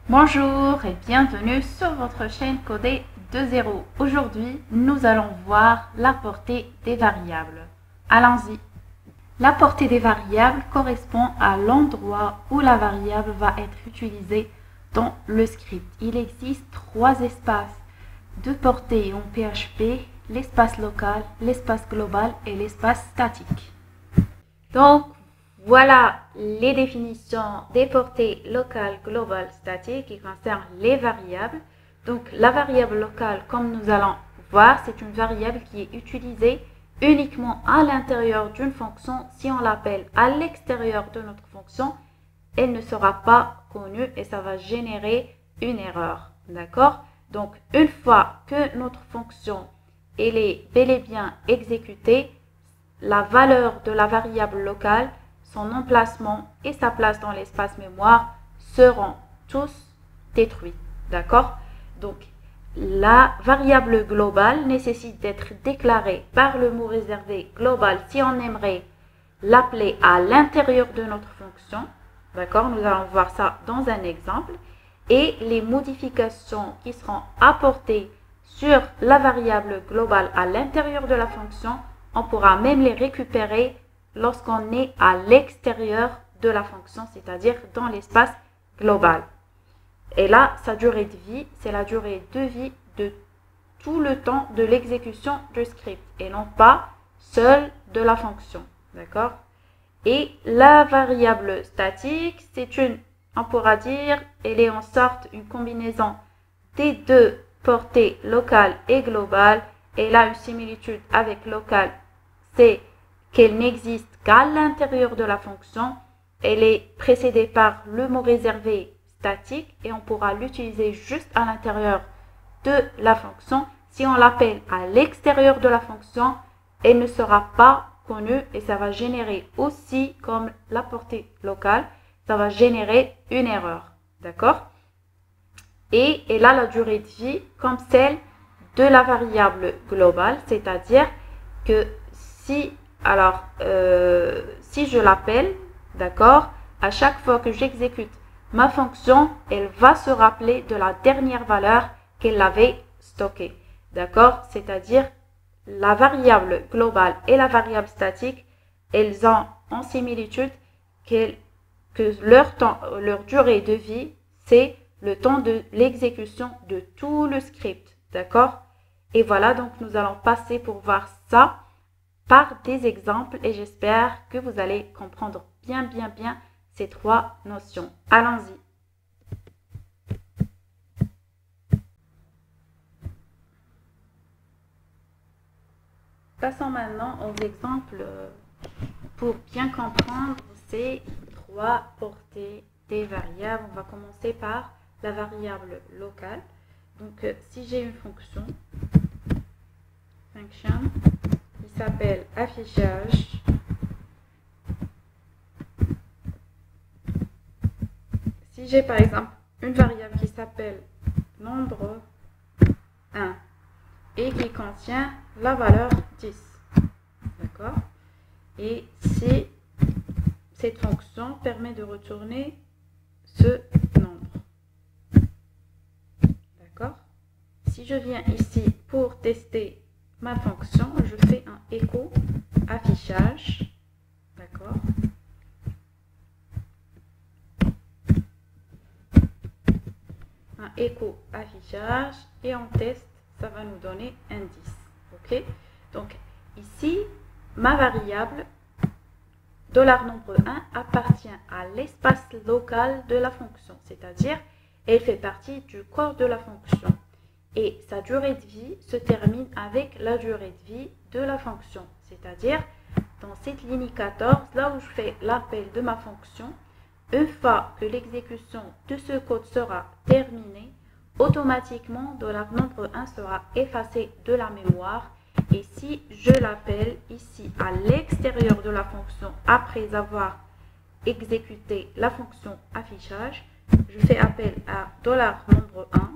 Bonjour et bienvenue sur votre chaîne Codée 2.0. Aujourd'hui, nous allons voir la portée des variables. Allons-y. La portée des variables correspond à l'endroit où la variable va être utilisée dans le script. Il existe trois espaces de portée en PHP, l'espace local, l'espace global et l'espace statique. Donc, voilà les définitions des portées locales, globales, statiques qui concernent les variables. Donc, la variable locale, comme nous allons voir, c'est une variable qui est utilisée uniquement à l'intérieur d'une fonction. Si on l'appelle à l'extérieur de notre fonction, elle ne sera pas connue et ça va générer une erreur. D'accord? Donc, une fois que notre fonction elle est bel et bien exécutée, la valeur de la variable locale, son emplacement et sa place dans l'espace mémoire seront tous détruits. D'accord? Donc, la variable globale nécessite d'être déclarée par le mot réservé global si on aimerait l'appeler à l'intérieur de notre fonction. D'accord? Nous allons voir ça dans un exemple. Et les modifications qui seront apportées sur la variable globale à l'intérieur de la fonction, on pourra même les récupérer lorsqu'on est à l'extérieur de la fonction, c'est-à-dire dans l'espace global. Et là, sa durée de vie, c'est la durée de vie de tout le temps de l'exécution du script et non pas seule de la fonction. D'accord? Et la variable statique, c'est on pourra dire, elle est en sorte une combinaison des deux portées locale et globale. Elle a une similitude avec locale, c'est qu'elle n'existe qu'à l'intérieur de la fonction. Elle est précédée par le mot réservé statique et on pourra l'utiliser juste à l'intérieur de la fonction. Si on l'appelle à l'extérieur de la fonction, elle ne sera pas connue et ça va générer aussi, comme la portée locale, ça va générer une erreur. D'accord? Et elle a la durée de vie comme celle de la variable globale, c'est-à-dire que si je l'appelle, d'accord, à chaque fois que j'exécute ma fonction, elle va se rappeler de la dernière valeur qu'elle avait stockée. D'accord? C'est-à-dire la variable globale et la variable statique, elles ont en similitude que leur durée de vie, c'est le temps de l'exécution de tout le script. D'accord? Et voilà, donc nous allons passer pour voir ça par des exemples et j'espère que vous allez comprendre bien ces trois notions. Allons-y. Passons maintenant aux exemples pour bien comprendre ces trois portées des variables. On va commencer par la variable locale. Donc, si j'ai une fonction qui s'appelle affichage, si j'ai par exemple une variable qui s'appelle nombre 1 et qui contient la valeur 10, d'accord? Et si cette fonction permet de retourner ce nombre, d'accord? Si je viens ici pour tester ma fonction, je fais un écho affichage, d'accord? Un écho affichage et on teste, ça va nous donner un 10, ok? Donc ici, ma variable $nombre 1 appartient à l'espace local de la fonction, c'est-à-dire elle fait partie du corps de la fonction. Et sa durée de vie se termine avec la durée de vie de la fonction. C'est-à-dire, dans cette ligne 14, là où je fais l'appel de ma fonction, une fois que l'exécution de ce code sera terminée, automatiquement, $nombre 1 sera effacé de la mémoire. Et si je l'appelle ici à l'extérieur de la fonction, après avoir exécuté la fonction affichage, je fais appel à $nombre 1.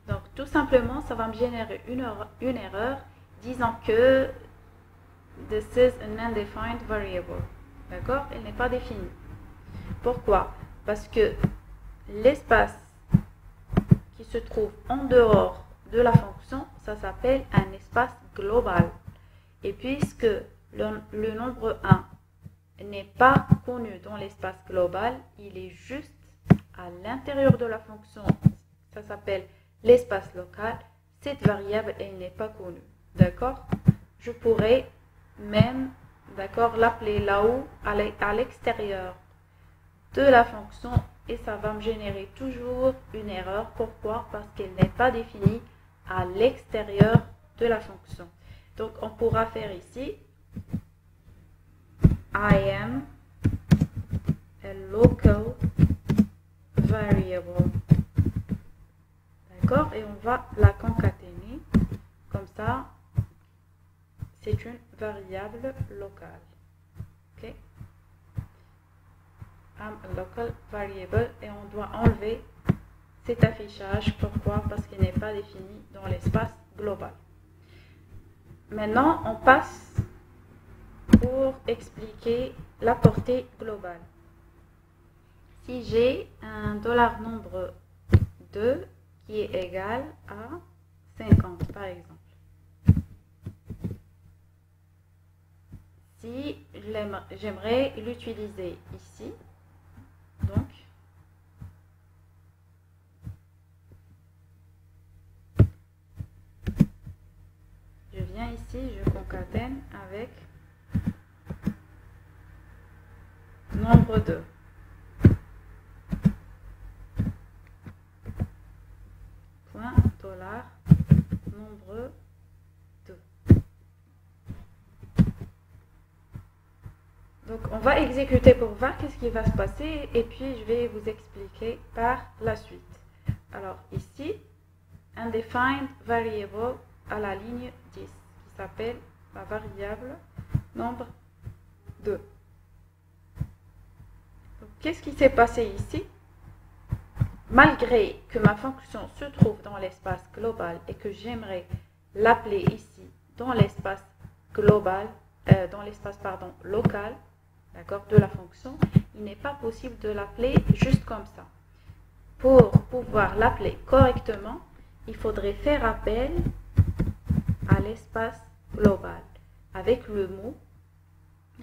Donc, tout simplement, ça va me générer une erreur disant que this is an undefined variable. D'accord? Elle n'est pas définie. Pourquoi? Parce que l'espace qui se trouve en dehors de la fonction, ça s'appelle un espace global. Et puisque le nombre 1 n'est pas connu dans l'espace global, il est juste à l'intérieur de la fonction, ça s'appelle l'espace local. Cette variable, elle n'est pas connue. D'accord? Je pourrais même, d'accord, l'appeler là-haut à l'extérieur de la fonction et ça va me générer toujours une erreur. Pourquoi? Parce qu'elle n'est pas définie à l'extérieur de la fonction. Donc, on pourra faire ici I am a local variable. D'accord? Et on va la concaténer. Comme ça, c'est une variable locale. Ok? I'm a local variable et on doit enlever cet affichage. Pourquoi? Parce qu'il n'est pas défini dans l'espace global. Maintenant, on passe pour expliquer la portée globale. Si j'ai un dollar nombre 2 qui est égal à 50 par exemple. Si j'aimerais l'utiliser ici, donc je viens ici, je concatène avec nombre 2. Point dollar nombre 2. Donc on va exécuter pour voir qu'est-ce qui va se passer et puis je vais vous expliquer par la suite. Alors ici, undefined variable à la ligne 10 qui s'appelle la variable nombre 2. Qu'est-ce qui s'est passé ici? Malgré que ma fonction se trouve dans l'espace global et que j'aimerais l'appeler ici dans l'espace global, local, d'accord, de la fonction, il n'est pas possible de l'appeler juste comme ça. Pour pouvoir l'appeler correctement, il faudrait faire appel à l'espace global avec le mot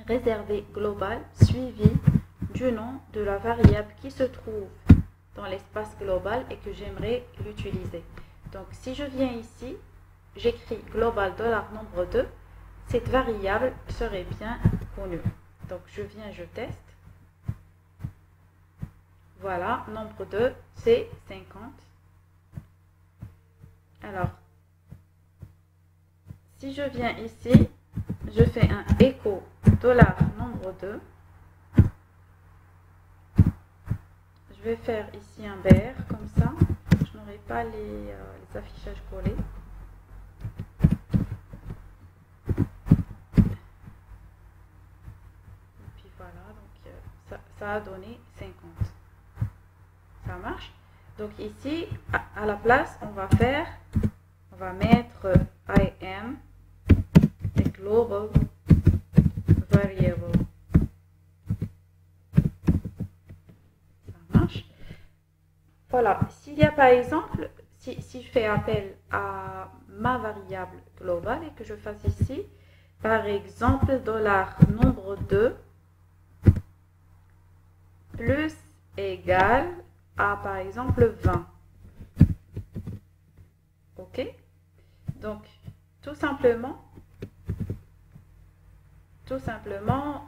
réservé global suivi du nom de la variable qui se trouve dans l'espace global et que j'aimerais l'utiliser. Donc si je viens ici, j'écris global dollar nombre 2, cette variable serait bien connue. Donc je viens, je teste. Voilà, nombre 2, c'est 50. Alors, si je viens ici, je fais un écho dollar nombre 2. Je vais faire ici un BR comme ça. Je n'aurai pas les affichages collés. Et puis voilà, donc ça a donné 50. Ça marche. Donc ici, à la place, on va mettre I am a global variable. Voilà, s'il y a par exemple, si je fais appel à ma variable globale et que je fasse ici, par exemple, dollar nombre 2 plus égal à, par exemple, 20. OK? Donc, tout simplement,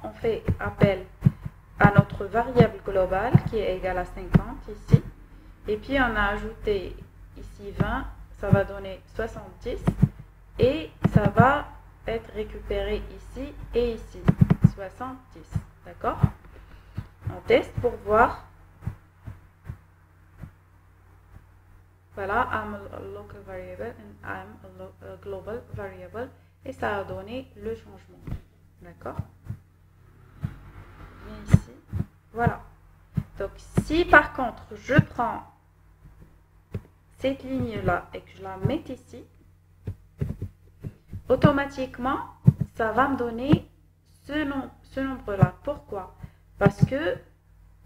on fait appel à notre variable globale qui est égale à 50 ici. Et puis, on a ajouté ici 20, ça va donner 70. Et ça va être récupéré ici et ici, 70. D'accord? On teste pour voir. Voilà, I'm a local variable and I'm a global variable. Et ça a donné le changement. D'accord? Viens ici. Voilà. Donc, si par contre, je prends cette ligne-là et que je la mets ici, automatiquement, ça va me donner ce nombre-là. Pourquoi? Parce que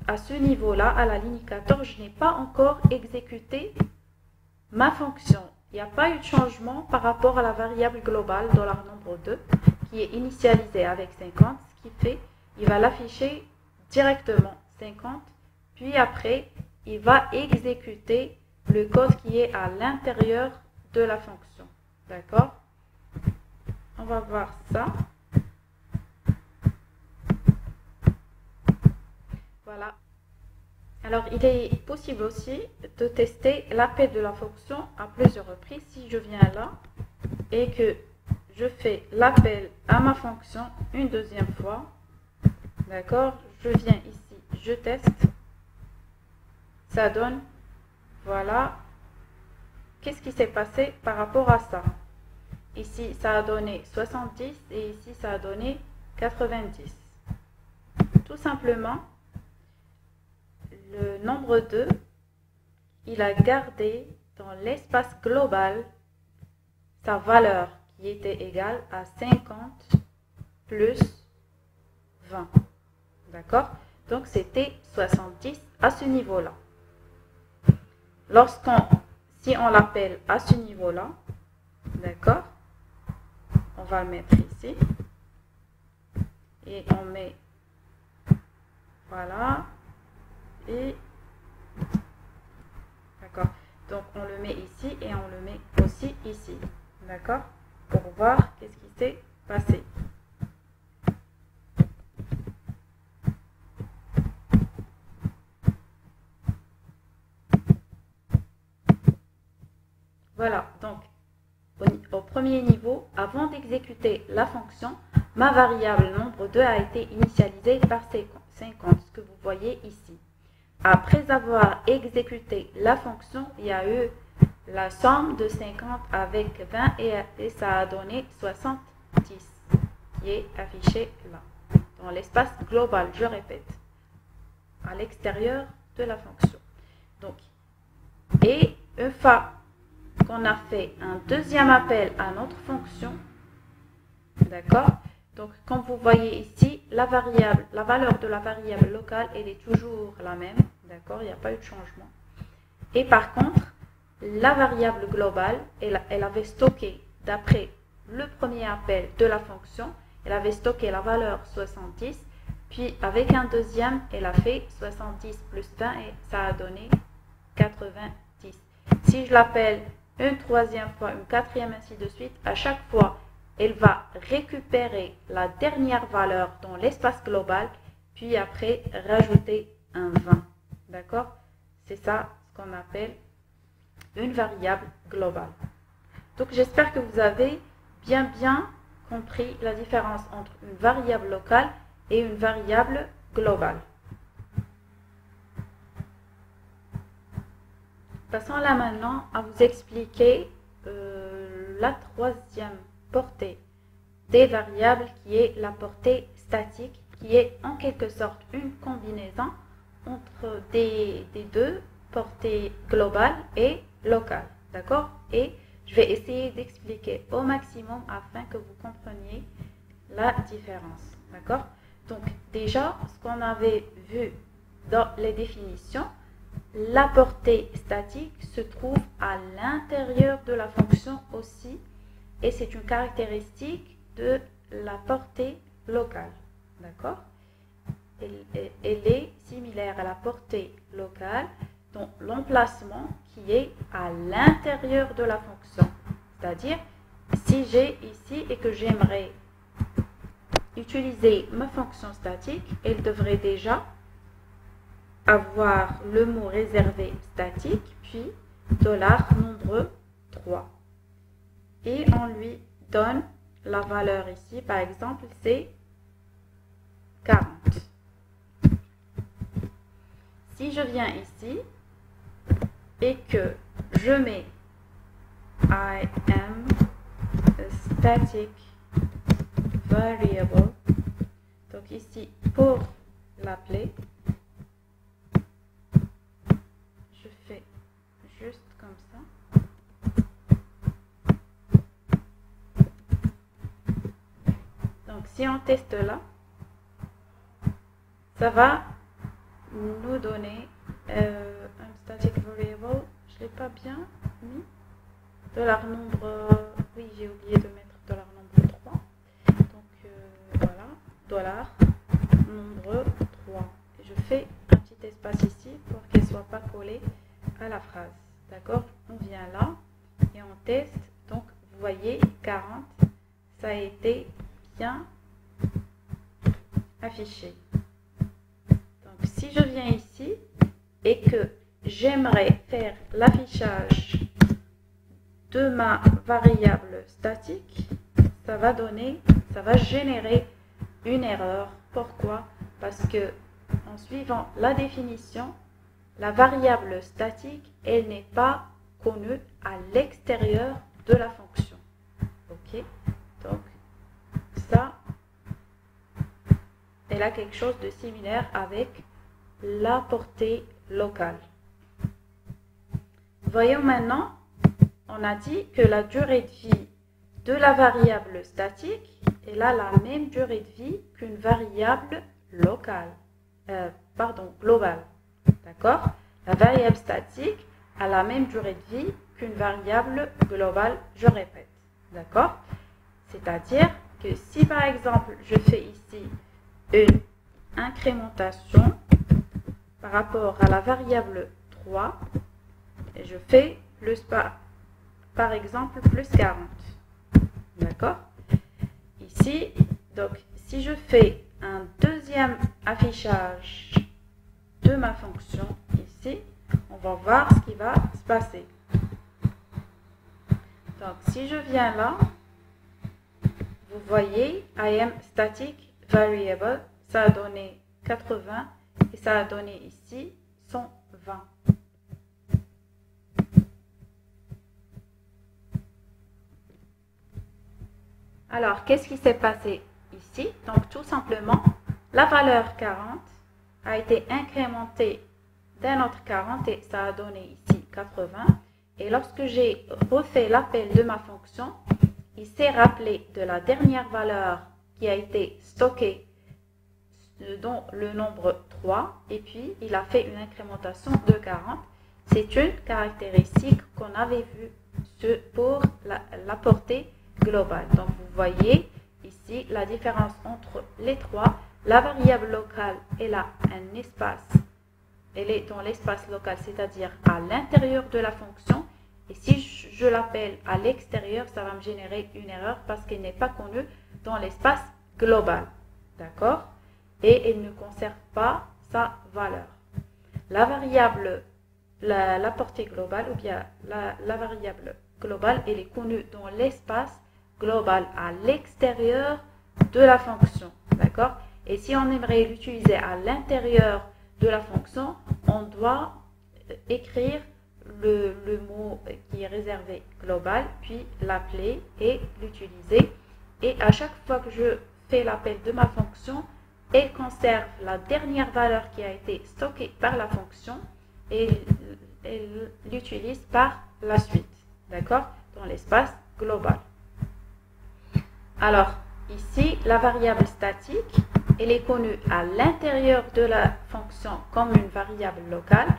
à ce niveau-là, à la ligne 14, je n'ai pas encore exécuté ma fonction. Il n'y a pas eu de changement par rapport à la variable globale $nombre 2 qui est initialisée avec 50, ce qui fait qu'il va l'afficher directement 50, puis après il va exécuter le code qui est à l'intérieur de la fonction. D'accord? On va voir ça. Voilà. Alors, il est possible aussi de tester l'appel de la fonction à plusieurs reprises. Si je viens là et que je fais l'appel à ma fonction une deuxième fois, d'accord, je viens ici, je teste, ça donne, voilà, qu'est-ce qui s'est passé par rapport à ça? Ici, ça a donné 70 et ici, ça a donné 90. Tout simplement, le nombre 2, il a gardé dans l'espace global sa valeur qui était égale à 50 plus 20. D'accord? Donc, c'était 70 à ce niveau-là. Si on l'appelle à ce niveau-là, d'accord? On va le mettre ici. Et on met, voilà. Et d'accord, donc on le met ici et on le met aussi ici, d'accord, pour voir qu'est-ce qui s'est passé. Voilà, donc au premier niveau, avant d'exécuter la fonction, ma variable nombre 2 a été initialisée par 50, ce que vous voyez ici. Après avoir exécuté la fonction, il y a eu la somme de 50 avec 20 et ça a donné 70 qui est affiché là, dans l'espace global, je répète, à l'extérieur de la fonction. Donc, et une fois qu'on a fait un deuxième appel à notre fonction, d'accord, donc comme vous voyez ici, la valeur de la variable locale, elle est toujours la même, d'accord, il n'y a pas eu de changement. Et par contre, la variable globale, elle avait stocké, d'après le premier appel de la fonction, elle avait stocké la valeur 70, puis avec un deuxième, elle a fait 70 plus 20 et ça a donné 90. Si je l'appelle une troisième fois, une quatrième, ainsi de suite, à chaque fois, elle va récupérer la dernière valeur dans l'espace global, puis après rajouter un 20. D'accord? C'est ça ce qu'on appelle une variable globale. Donc j'espère que vous avez bien compris la différence entre une variable locale et une variable globale. Passons là maintenant à vous expliquer la troisième portée des variables qui est la portée statique, qui est en quelque sorte une combinaison entre des deux portées globales et locales. D'accord? Et je vais essayer d'expliquer au maximum afin que vous compreniez la différence. D'accord? Donc déjà, ce qu'on avait vu dans les définitions, la portée statique se trouve à l'intérieur de la fonction aussi, et c'est une caractéristique de la portée locale. D'accord? Elle est similaire à la portée locale dans l'emplacement qui est à l'intérieur de la fonction. C'est-à-dire, si j'ai ici et que j'aimerais utiliser ma fonction statique, elle devrait déjà avoir le mot réservé statique, puis $nombre 3. Et on lui donne la valeur ici, par exemple, c'est 40. Si je viens ici et que je mets I am a static variable, donc ici pour l'appeler, je fais juste comme ça. Donc si on teste là, ça va nous donner un static variable. Je ne l'ai pas bien mis. Dollar nombre, oui, j'ai oublié de mettre dollar nombre 3. Donc voilà, dollar nombre 3. Et je fais un petit espace ici pour qu'elle ne soit pas collée à la phrase. D'accord? On vient là et on teste. Donc vous voyez, 40, ça a été bien affiché. Donc si je viens ici et que j'aimerais faire l'affichage de ma variable statique, ça va générer une erreur. Pourquoi? Parce que en suivant la définition, la variable statique, elle n'est pas connue à l'extérieur de la fonction. Ok? Donc ça, elle a quelque chose de similaire avec la portée locale. Voyons maintenant, on a dit que la durée de vie de la variable statique, elle a la même durée de vie qu'une variable locale, globale. D'accord? La variable statique a la même durée de vie qu'une variable globale, je répète. D'accord? C'est-à-dire que si par exemple je fais ici une incrémentation par rapport à la variable 3, et je fais par exemple plus 40. D'accord? Ici, donc si je fais un deuxième affichage de ma fonction ici, on va voir ce qui va se passer. Donc si je viens là, vous voyez I am static variable, ça a donné 80 et ça a donné ici 120. Alors, qu'est-ce qui s'est passé ici? Donc, tout simplement, la valeur 40 a été incrémentée d'un autre 40 et ça a donné ici 80. Et lorsque j'ai refait l'appel de ma fonction, il s'est rappelé de la dernière valeur qui a été stockée dans le nombre 3 et puis il a fait une incrémentation de 40. C'est une caractéristique qu'on avait vue pour la portée globale. Donc vous voyez ici la différence entre les trois. La variable locale, elle a un espace, elle est dans l'espace local, c'est-à-dire à l'intérieur de la fonction. Et si je l'appelle à l'extérieur, ça va me générer une erreur parce qu'elle n'est pas connue dans l'espace global. D'accord? Et elle ne conserve pas sa valeur. La variable, la portée globale, ou bien la variable globale, elle est connue dans l'espace global à l'extérieur de la fonction. D'accord? Et si on aimerait l'utiliser à l'intérieur de la fonction, on doit écrire le mot qui est réservé global, puis l'appeler et l'utiliser. Et à chaque fois que je fais l'appel de ma fonction, elle conserve la dernière valeur qui a été stockée par la fonction et elle l'utilise par la suite. D'accord? Dans l'espace global. Alors, ici, la variable statique, elle est connue à l'intérieur de la fonction comme une variable locale.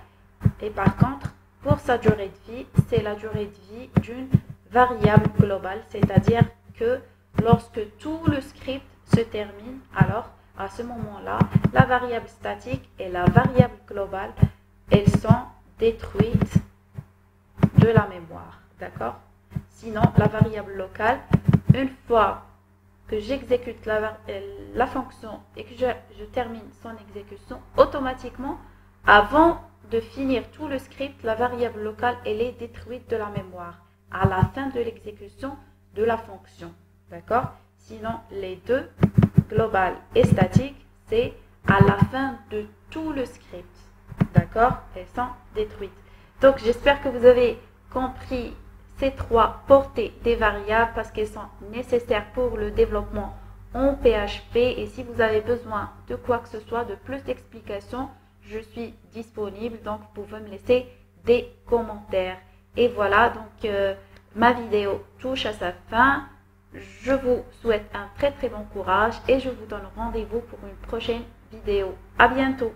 Et par contre, pour sa durée de vie, c'est la durée de vie d'une variable globale. C'est-à-dire que lorsque tout le script se termine, alors à ce moment-là, la variable statique et la variable globale, elles sont détruites de la mémoire. D'accord? Sinon, la variable locale, une fois que j'exécute la fonction et que je termine son exécution, automatiquement, avant de finir tout le script, la variable locale, elle est détruite de la mémoire à la fin de l'exécution de la fonction. D'accord? Sinon, les deux, global et statique, c'est à la fin de tout le script. D'accord? Elles sont détruites. Donc, j'espère que vous avez compris ces trois portées des variables parce qu'elles sont nécessaires pour le développement en PHP. Et si vous avez besoin de quoi que ce soit, de plus d'explications, je suis disponible. Donc, vous pouvez me laisser des commentaires. Et voilà, donc ma vidéo touche à sa fin. Je vous souhaite un très très bon courage et je vous donne rendez-vous pour une prochaine vidéo. À bientôt!